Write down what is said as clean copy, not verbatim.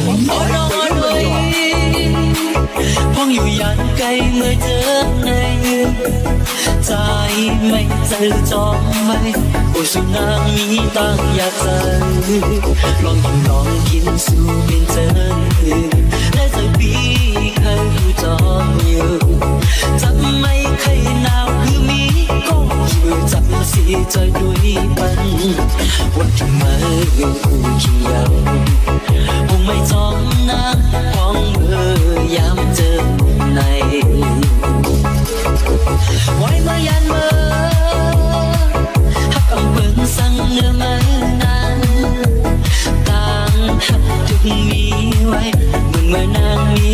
โอ้น้องเอ้ยพ้องอยู่อย่างไกลเมื่อเจอในใจไม่ใจจอมไม่โอ้สุนางมีตั้งอยากเจอลองอยู่ลองกินสู่เป็นเจอและจะปีเคยอยู่จอมอยู่จะไม่เคยหนาวคือมีก็อยู่จับสีใจด้วยปันวันที่มาคู่เขียวคงไม่จอมนางพ้องเมื่อยามเจอในไว้มายันเมื่อหักเอาเบิ่งสั่งเนื้อมันนานต่างหักจึงมีไว้เมื่อนางมี